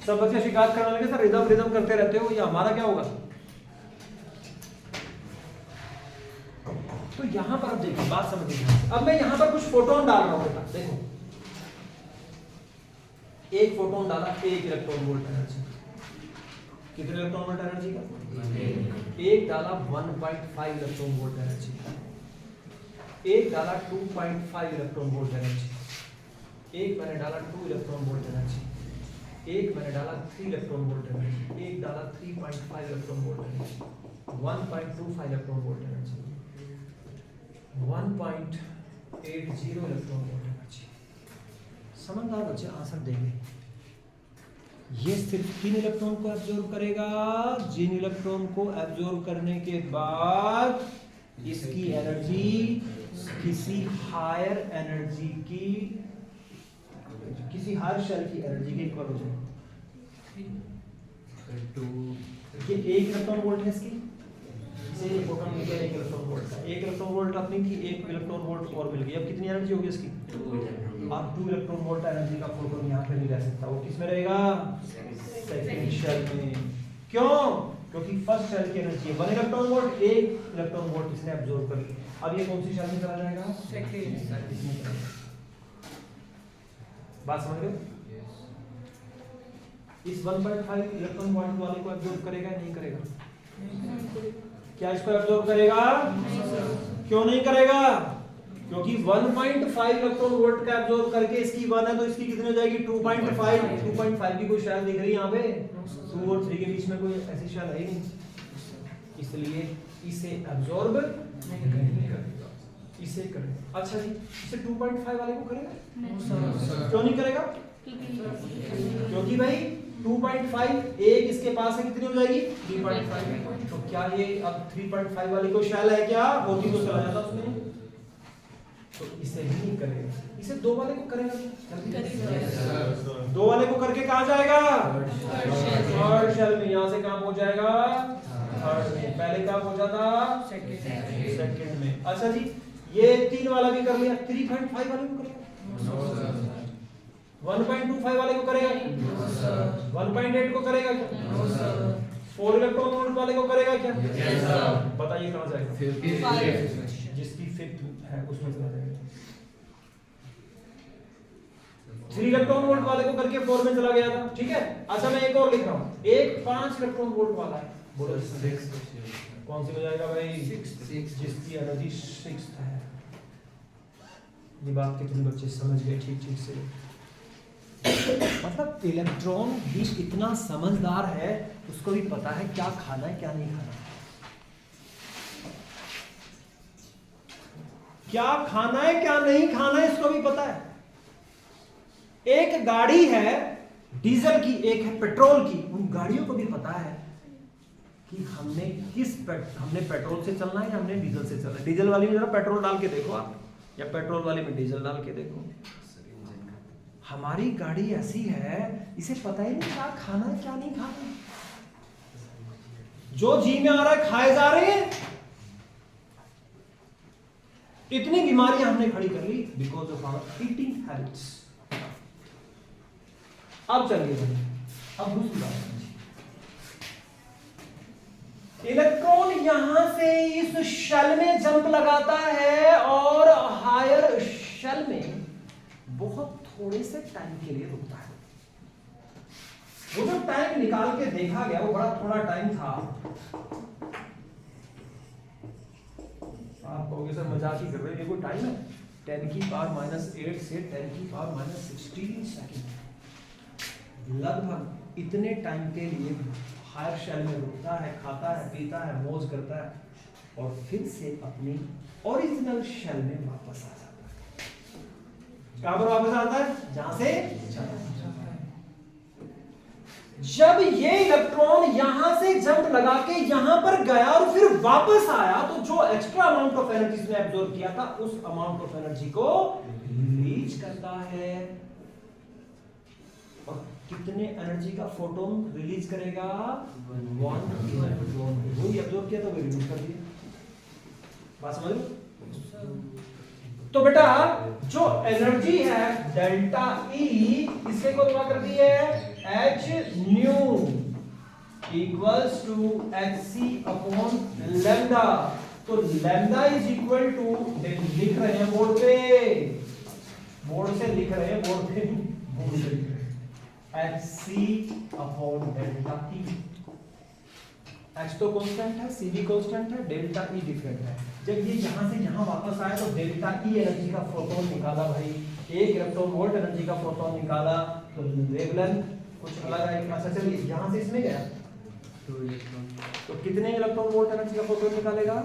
सब बच्चे शिकायत करने लगे, सर रिदम रिदम करते रहते हो, ये हमारा क्या होगा? तो यहां पर अब देखिए, बात समझिए। अब मैं यहां पर कुछ फोटोन डाल रहा हूं बेटा, देखो। एक फोटोन डाला, 1 इलेक्ट्रॉन वोल्ट एनर्जी। कितने इलेक्ट्रॉन वोल्ट एनर्जी का? एक डाला 1.5 इलेक्ट्रॉन वोल्ट एनर्जी, एक डाला 2.5 इलेक्ट्रॉन वोल्ट एनर्जी, एक मैंने डाला 2 इलेक्ट्रॉन वोल्ट एनर्जी, एक मैंने डाला 3 इलेक्ट्रॉन वोल्ट एनर्जी, एक डाला 3.5 electron volt energy, 1.25 electron volt energy, 1.80 electron volt energy. समझदार बच्चे आंसर देंगे। ये सिर्फ 3 इलेक्ट्रॉन को एब्जॉर्ब करेगा। जिन इलेक्ट्रॉन को एब्जॉर्ब करने के बाद इसकी एनर्जी किसी हायर एनर्जी की, किसी हायर शेल की एनर्जी के इक्वल हो जाए। ये 1 इलेक्ट्रॉन वोल्ट है इसकी, इसे ये फोटोन मिल गया 1 इलेक्ट्रॉन वोल्ट का। 1 इलेक्ट्रॉन वोल्ट अपनी थी, 1 इलेक्ट्रॉन वोल्ट और मिल गई। अब कितनी एनर्जी होगी इसकी? अब 2 इलेक्ट्रॉन वोल्ट एनर्जी का फोटोन यहाँ पे नहीं रह सकता। वो किस में रहेगा? सेकंड शेल में। क्यों? क्योंकि फर्स्ट शेल की एनर्जी है 1 इलेक्ट्रॉन वोल्ट, 1 इलेक्ट्रॉन वोल्ट इसने एब्जॉर्ब कर ली। अब ये कौन सी शेल में चला जाएगा? सेकंड। बात समझ रहे हो? इस 1.5 इलेक्ट्रॉन वोल्ट वाले को एब्जॉर्ब करेगा या नहीं करेगा? क्या इसको एब्जॉर्ब करेगा? क्यों नहीं करेगा? क्योंकि 1.5 इलेक्ट्रॉन वोल्ट का एब्जॉर्ब करके इसकी 1 है तो इसकी कितनी हो जाएगी? 2.5। 2.5 की कोई शेल दिख रही है यहाँ पे? 2 और 3 के बीच में कोई ऐसी शेल है ही नहीं, इसलिए इसे एब्जॉर्ब नहीं करेगा, इसे करेगा। अच्छा जी, इसे 2.5 वाले को करेगा? क्यों नहीं करेगा? क्योंकि भाई 2.5 एक इसके पास है, कितनी हो जाएगी? 3.5। तो क्या ये अब 3.5 वाली कोई शेल है क्या? होती तो चला जाता उसमें, तो इसे ही नहीं करेगा। इसे 2 वाले को करेगा? 2 वाले को करके कहाँ जाएगा? थर्ड शेल में। यहाँ से कहाँ पहुंच जाएगा? थर्ड में। पहले कहाँ पहुंचा था? सेकंड में। अच्छा जी, ये 3 वाला भी कर लिया। 3.5 वाले को करेगा? 1.25 वाले को करेगा? 1.8 को करेगा क्या? 4 इलेक्ट्रॉन वोल्ट वाले को करेगा क्या? बताइए कहाँ जाएगा? जिसकी 5th है उसमें चला जाएगा। 3 इलेक्ट्रॉन वोल्ट वाले को करके 4 में चला गया था, ठीक है। अच्छा मैं एक और लिख रहा हूँ, एक 5 इलेक्ट्रॉन वोल्ट वाला है, बोलो 6। कौन सी हो जाएगा भाई? 6, जिसकी एनर्जी 6 है। ये बात कितने बच्चे समझ गए ठीक से? मतलब इलेक्ट्रॉन भी इतना समझदार है, उसको भी पता है क्या खाना है क्या नहीं खाना, क्या खाना है क्या नहीं खाना है, इसको भी पता है। एक गाड़ी है डीजल की, एक है पेट्रोल की। उन गाड़ियों को भी पता है कि हमने पेट्रोल से चलना है या हमने डीजल से चलना है। डीजल वाली में जरा पेट्रोल डाल के देखो आप, या पेट्रोल वाली में डीजल डाल के देखो। हमारी गाड़ी ऐसी है, इसे पता ही नहीं क्या खाना है क्या नहीं खाना। जो जी में आ रहा है खाए जा रहे हैं। इतनी बीमारियां हमने खड़ी कर ली because of our eating habits. अब चलिए, अब दूसरी बात समझिए। इलेक्ट्रॉन यहां से इस शेल में जंप लगाता है और हायर शेल में बहुत थोड़े से टाइम के लिए रुकता है। वो जो टाइम निकाल के देखा गया वो बड़ा थोड़ा टाइम था। आप कहोगे सर मजाक ही कर रहे हैं, ये कोई टाइम है? 10 की पावर -8 से 10 की पावर -16 सेकंड, लगभग इतने टाइम के लिए हायर शेल में रुकता है, खाता है, पीता है, मौज करता है और फिर से अपनी ओरिजिनल शेल में वापस आ जाता है। कहां पर वापस आता है? जहां से चला जाता है। जब ये इलेक्ट्रॉन यहां से जंप लगा के यहां पर गया और फिर वापस आया, तो जो एक्स्ट्रा अमाउंट ऑफ एनर्जी इसने एब्जॉर्ब किया था, उस अमाउंट ऑफ एनर्जी को रिलीज करता है। और कितने एनर्जी का फोटोन रिलीज करेगा? 1 इलेक्ट्रॉन। वही एब्जॉर्ब किया तो वही रिलीज कर दिया। बात समझ लो? तो बेटा जो एनर्जी है डेल्टा ई, इससे को क्या कर दी है? H nu equals to hc upon lambda. तो लैम्डा इज इक्वल टू, लिख रहे हैं बोर्ड पे, बोर्ड से लिख रहे हैं, बोर्ड पे बोर्ड से लिख रहे हैं, hc upon delta E. h तो कांस्टेंट है, c भी कांस्टेंट है, डेल्टा ई डिफरेंट है। जब ये यहां से यहां वापस आया तो डेल्टा ई एनर्जी का फोटोन निकाला भाई, 1 इलेक्ट्रॉन वोल्ट एनर्जी का फोटोन निकाला, तो वेवलेंथ कुछ अलग आएगा। अच्छा चलिए, यहां से इसमें गया 2 इलेक्ट्रॉन, तो कितने इलेक्ट्रॉन वोल्ट एनर्जी का फोटोन निकालेगा?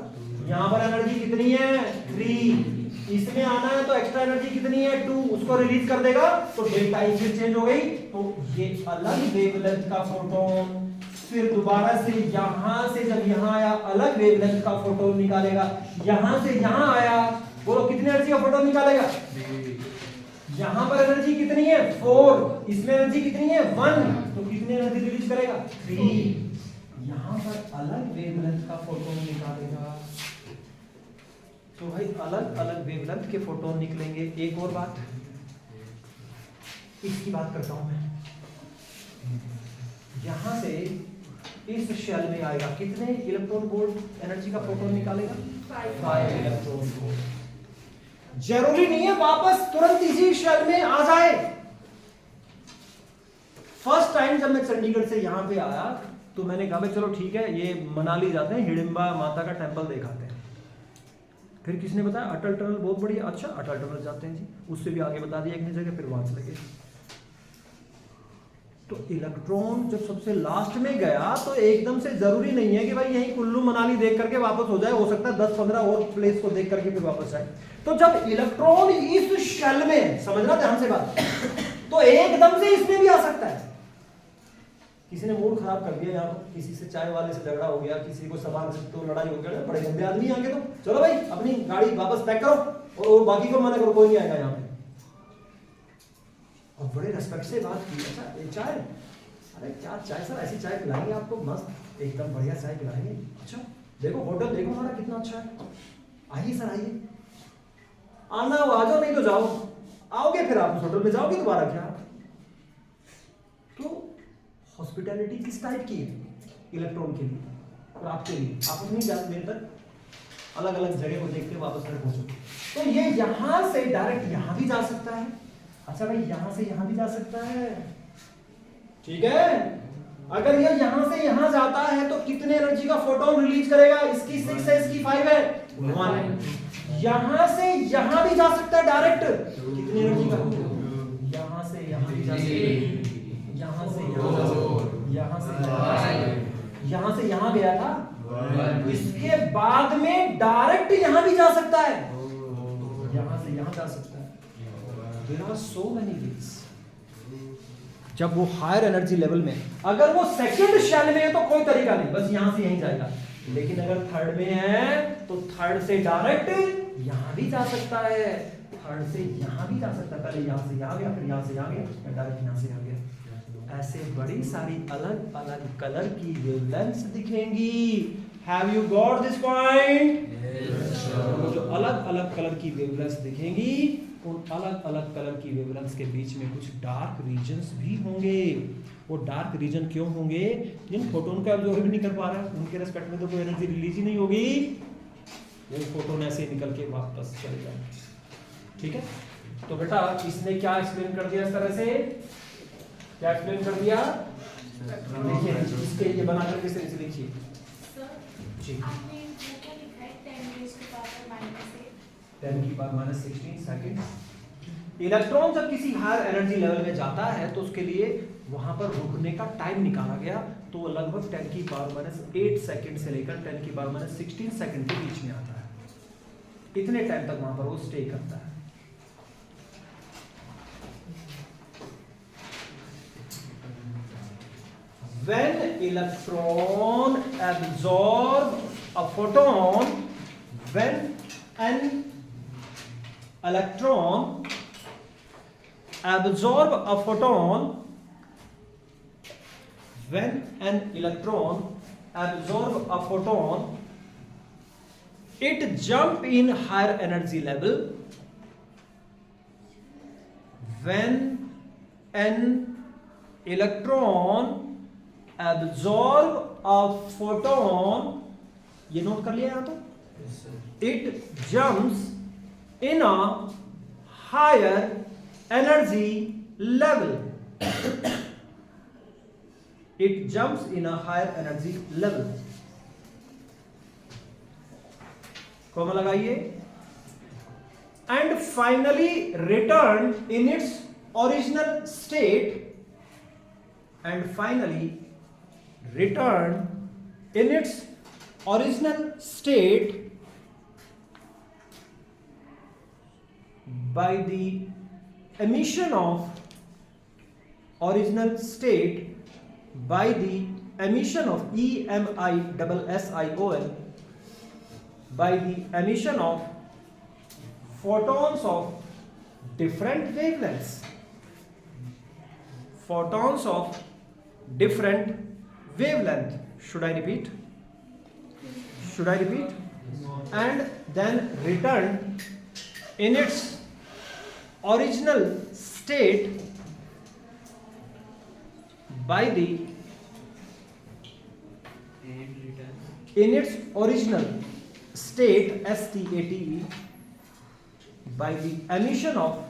यहां पर एनर्जी कितनी है? 3। इसमें आना है तो एक्स्ट्रा एनर्जी कितनी है 2, उसको रिलीज कर देगा तो डेल्टा ई फिर चेंज हो गई। तो ये अलग वेवलेंथ का फोटोन फिर दोबारा से यहां से जब यहां आया अलग वेवलेंथ का फोटोन निकालेगा, यहां से यहां आया, बोलो कितनी एनर्जी का फोटोन निकालेगा? यहां पर एनर्जी कितनी है 4, इसमें एनर्जी कितनी है 1, तो कितनी एनर्जी रिलीज करेगा 3। यहां पर अलग वेवलेंथ का फोटोन निकालेगा, तो भाई अलग अलग वेवलेंथ के फोटोन निकलेंगे। एक और बात, इसकी बात करता हूं मैं, यहां से इस शेल में आएगा, कितने इलेक्ट्रॉन वोल्ट एनर्जी का फोटोन निकालेगा 5 इलेक्ट्रॉन वोल्ट। जरूरी नहीं है वापस तुरंत इसी शेल में आ जाए। फर्स्ट टाइम जब मैं चंडीगढ़ से यहां पे आया तो मैंने कहा भाई चलो ठीक है, ये मनाली जाते हैं, हिडिंबा माता का टेंपल दिखाते हैं। फिर किसने बताया अटल टनल बहुत बढ़िया, अच्छा अटल टनल जाते हैं जी, उससे भी आगे बता दिया एक जगह, फिर वहां से लगे। तो इलेक्ट्रॉन जब सबसे लास्ट में गया तो एकदम से जरूरी नहीं है कि भाई यही कुल्लू मनाली देख करके वापस हो जाए, हो सकता है 10-15 और प्लेस को देख करके फिर वापस आए। तो जब इलेक्ट्रॉन इस शेल में, समझना ध्यान से बात, तो एकदम से इसमें भी आ सकता है। किसी ने मूड खराब कर दिया, यहाँ किसी से चाय वाले से झगड़ा हो गया, किसी को सामान से तो लड़ाई हो गया, बड़े गंदे आदमी आगे, तो चलो भाई अपनी गाड़ी वापस पैक करो और बाकी को मना करो, कोई नहीं आएगा यहाँ पे। और बड़े रेस्पेक्ट से बात की, अच्छा एक चाय, अरे क्या चाय सर, ऐसी चाय पिलाएंगे आपको, मस्त एकदम बढ़िया चाय पिलाएंगे। अच्छा देखो होटल देखो हमारा कितना अच्छा है, आइए सर आइए, आना हो आ जाओ, नहीं तो जाओ, आओगे फिर आप उस होटल में जाओगे दोबारा क्या। तो हॉस्पिटैलिटी किस टाइप की है इलेक्ट्रॉन के लिए और आपके लिए, आप अपनी देर तक अलग अलग जगह को देखते वापस घर पहुंचो। तो ये यहां से डायरेक्ट यहां भी जा सकता है, अच्छा भाई यहां से यहां भी जा सकता है, ठीक है। अगर ये यहां से यहां जाता है तो कितने एनर्जी का फोटोन रिलीज करेगा, इसकी 6 है इसकी 5 है 1। यहां से यहां भी जा सकता है डायरेक्ट, कितनी एनर्जी का, यहां से यहां भी जा सकता है, यहां से यहां जा सकता है, यहां से यहां से यहां गया था, इसके बाद में डायरेक्ट यहां भी जा सकता है, यहां से यहां जा सकता है। There are so many ways। जब वो हायर एनर्जी लेवल में, अगर वो सेकंड शेल में है तो कोई तरीका नहीं, बस यहां से यहीं जाएगा। लेकिन अगर थर्ड में है तो थर्ड से डायरेक्ट यहां भी जा सकता है, थर्ड से यहां भी जा सकता है, पहले यहां से यहां गया, फिर यहां से यहां गया, फिर डायरेक्ट यहां से यहां गया। ऐसे बड़ी सारी अलग अलग कलर की वेवलेंथ्स दिखेंगी। Have you got this point? जो अलग अलग कलर की वेवलेंथ्स दिखेंगी, उन अलग अलग कलर की वेवलेंथ्स के बीच में कुछ डार्क रीजन्स भी होंगे। वो डार्क रीजन क्यों होंगे? जिन फोटोन का एब्जॉर्ब नहीं कर पा रहा है उनके रेस्पेक्ट में तो कोई एनर्जी रिलीज ही नहीं होगी, वो फोटोन ऐसे निकल के वापस चले जाए। ठीक है, तो बेटा इसने क्या एक्सप्लेन कर दिया, इस तरह से क्या एक्सप्लेन कर दिया? देखिए इसके ये बना करके इसे लिखिए जी। आपने वो क्या लिखा है 10⁻⁻⁸ 10⁻⁻16 सेकंड। इलेक्ट्रॉन जब किसी हायर एनर्जी लेवल में जाता है तो उसके लिए वहां पर रुकने का टाइम निकाला गया, तो वो लगभग 10⁻⁸ सेकंड से लेकर 10⁻⁻16 सेकंड के बीच में आता है। इतने टाइम तक वहां पर वो स्टे करता है। When electron absorb a photon, when an electron absorb a photon, when an electron absorb a photon, it jump in higher energy level. When an electron absorb a photon, ये note कर लिया यहाँ तो, it jumps in a higher energy level. It jumps in a higher energy level. Comma लगाइए। And finally return in its original state. And finally return in its original state by the emission of original state by the emission of EMISSION by the emission of photons of different wavelengths. Photons of different wavelength. Should I repeat? Should I repeat? And then return in its original state by the in its original state STATE by the emission of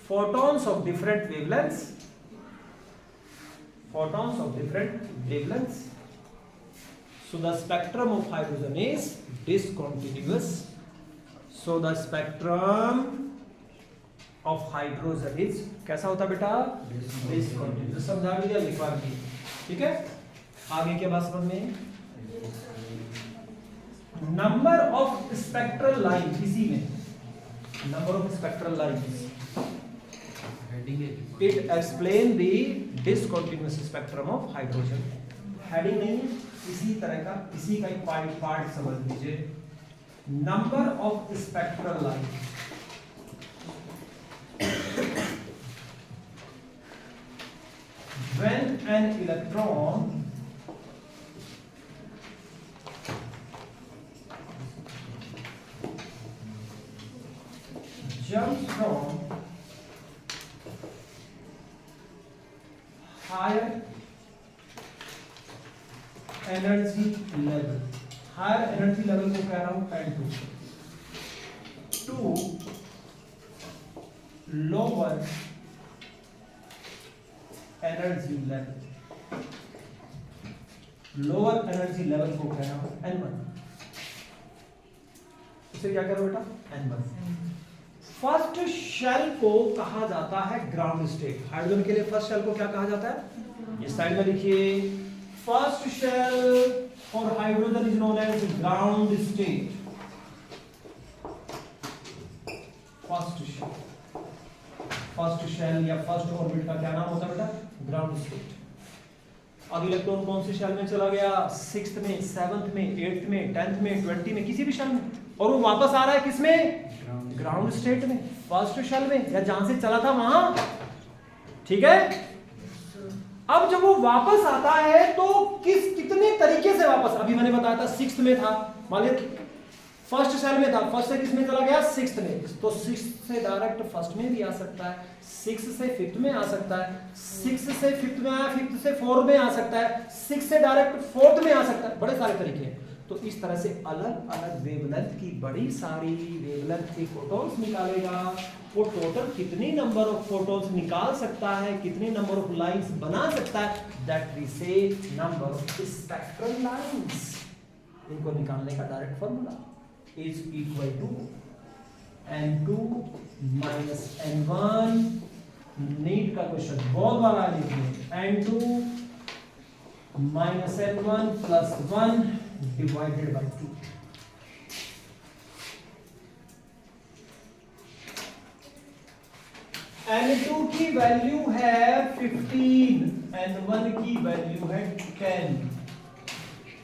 photons of different wavelengths. Photons of different wavelengths. So the spectrum of hydrogen is discontinuous. So the spectrum of hydrogen is कैसा होता बेटा? Discontinuous. समझा दिया, लिखवा दिया, ठीक है? आगे क्या बात समझ में? नंबर ऑफ स्पेक्ट्रल लाइन, इसी में number of spectral lines it explain the discontinuous spectrum of hydrogen. Heading नहीं, इसी तरह का इसी का एक पार्ट समझ लीजिए. Number of spectral line, when an electron jumps from higher energy level, higher energy level को कह रहा हूं N2, to lower energy level, lower energy level को कह रहा हूं N1. इसे क्या करो बेटा? N1. फर्स्ट शेल को कहा जाता है ग्राउंड स्टेट. हाइड्रोजन के लिए फर्स्ट शेल को क्या कहा जाता है? इस साइड में लिखिए, first shell for hydrogen is known as ground state. First shell या फर्स्ट ऑर्बिट का क्या नाम होता है बेटा? Ground state. अब इलेक्ट्रॉन कौन सी शेल में चला गया? 6th में, 7th में, 8th में, 10th में, 20 में, किसी भी शेल में, और वो वापस आ रहा है किसमें? ग्राउंड स्टेट में, फर्स्ट शेल में, या जहां से चला था वहां. ठीक है. अब जब वो वापस आता है तो कितने तरीके से वापस, अभी मैंने बताया था 6th में था, मान लिया फर्स्ट शेल में था, फर्स्ट से किस में चला गया? 6th में. तो 6th से डायरेक्ट फर्स्ट में भी आ सकता है, 6 से 5th में आ सकता है, 6 से 5th में आया, 5th से 4 में आ सकता है, 6 से डायरेक्ट 4th में आ सकता है. बड़े सारे तरीके हैं. तो इस तरह से अलग अलग वेवलेंथ की बड़ी सारी वेवलेंथ के फोटॉन्स निकालेगा. वो टोटल कितनी नंबर ऑफ फोटॉन्स निकाल सकता है, कितनी नंबर ऑफ लाइंस बना सकता है, that we say number of spectral lines. इनको निकालने का direct formula is equal to N2 minus N1. NEET का क्वेश्चन बहुत बार आया लिखने. N2 minus N1 plus 1 divided by 2. N2 की वैल्यू है 15, N1 की वैल्यू है 10.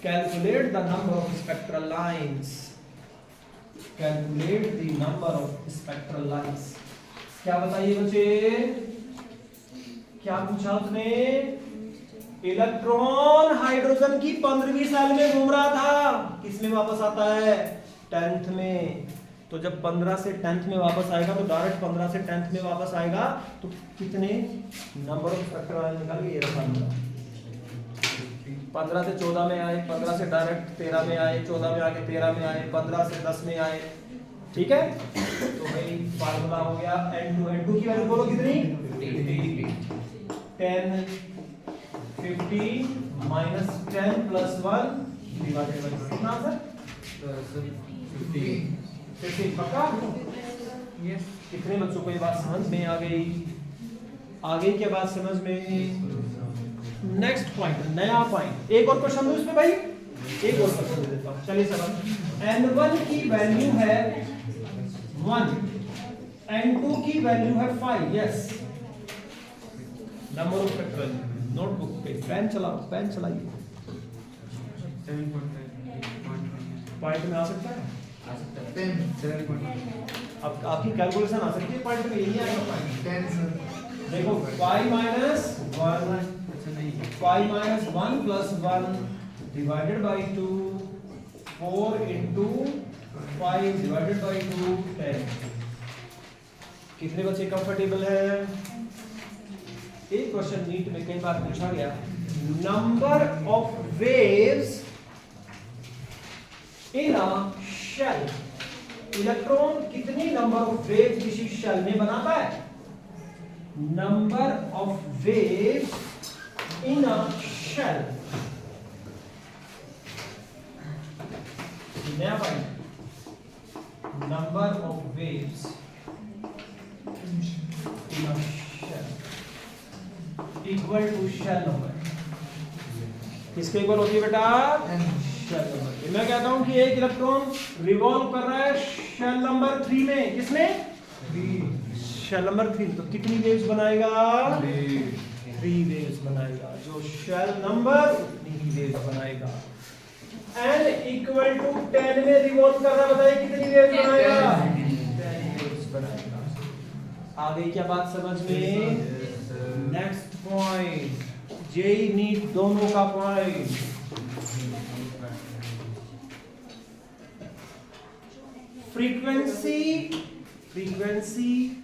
Calculate the number of spectral lines. Calculate the number of spectral lines. क्या बताइए बच्चे? क्या पूछा उसने? इलेक्ट्रॉन हाइड्रोजन की 15वीं सेल में घूम रहा था, किसमें वापस आता है? 10th में. तो जब 15 से 10th में वापस आएगा तो डायरेक्ट 15 से 10th में वापस आएगा तो कितने नंबर ऑफ स्पेक्ट्रल लाइन निकालिए? ये रहा 15 से 14 में आए, 15 से डायरेक्ट 13 में आए, 14 में आके 13 में आए, 15 से 10 में आए. ठीक है. तो भाई फार्मूला हो गया N2 की वैल्यू बोलो कितनी? 10 15 minus 10 plus 1 divided by कितना सर? 15 पक्का? यस. कितने बच्चों को ये बात समझ में आ गई? आगे की बात समझ में. नेक्स्ट पॉइंट, नया पॉइंट. एक और क्वेश्चन दो इसमें भाई, एक और क्वेश्चन दे देता हूं. चलिए सर, N1 की वैल्यू है 1 n2 की वैल्यू है 5 yes number of factorial notebook पे पेन चलाइए 7.5 पॉइंट में आ सकता है 10 7.5 अब आपकी कैलकुलेशन आ सकती है पॉइंट में यही आएगा पॉइंट 10 sir देखो 5 minus 1 5 minus 1 plus 1 divided by 2 4 into 5 divided by 2 10 कितने बच्चे कंफर्टेबल है एक क्वेश्चन नीट में कई बार पूछा गया number of waves in a shell electron कितनी नंबर ऑफ वेव किसी शेल में बनाता है number of waves in a shell नया point number of waves in a shell equal to shell number किसके इक्वल होती है बेटा शेल नंबर मैं कहता हूं कि एक इलेक्ट्रॉन रिवॉल्व कर रहा है शेल नंबर 3 में किसमें 3 शेल नंबर 3 तो कितनी वेव्स बनाएगा 3 वेव्स बनाएगा जो शेल नंबर उतनी ही वेव्स बनाएगा n इक्वल टू 10 में रिवॉल्व कर रहा है बताइए कितनी वेव्स बनाएगा 10 वेव्स बनाएगा आ गई क्या बात समझ में नेक्स्ट पॉइंट जेई नीट दोनों का point frequency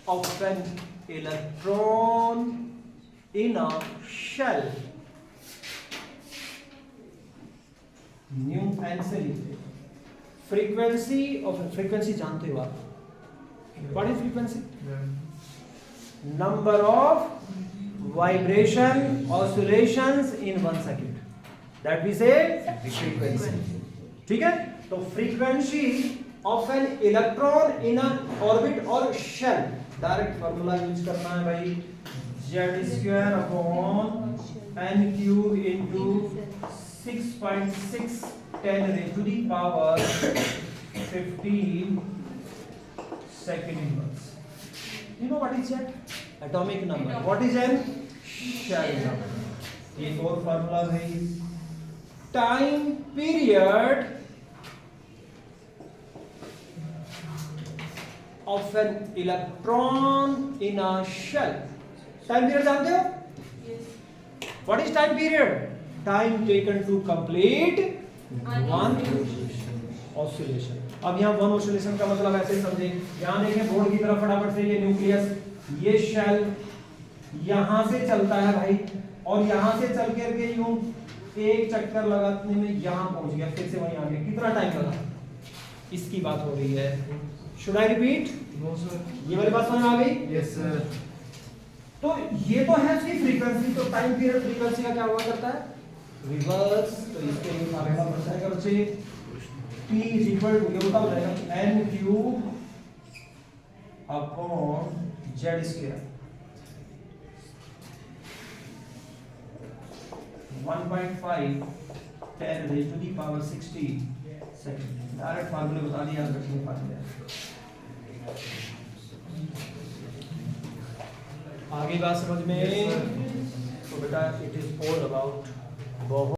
of an electron in a shell nu N से लिखते फ्रीक्वेंसी जानते हो आप what is frequency number of vibration oscillations in 1 second that we say frequency ठीक है तो frequency of an electron in N orbit और shell direct formula use करना है भाई z² upon n cube into 6.6 10 raised to the power 15 second inverse you know what is that atomic number what is an shell number ये और फार्मूला है time period of an electron in a shell time period जानते हो what is time period time taken to complete one oscillation अब यहाँ one oscillation का मतलब ऐसे समझे यहाँ देखें बोर्ड की तरफ फटाफट से ये न्यूक्लियस ये शेल यहां से चलता है भाई और यहां से चल करके यूं एक चक्कर लगाने में यहां पहुंच गया फिर से वहीं आ गया कितना टाइम लगा इसकी बात हो रही है should I repeat no sir ये वाली बात समझ में आ गई यस सर तो ये तो है इसकी फ्रीक्वेंसी तो टाइम पीरियड फ्रीक्वेंसी का क्या हुआ करता है रिवर्स तो इसके लिए फार्मूला पता है बच्चे T is equal to ये होता हो जाएगा n cube upon z square 1.5 10 raised to the power 60 second direct फार्मूले बता दिया याद रखिए फार्मूले आगे बात समझ में तो बेटा इट इज ऑल अबाउट बहुत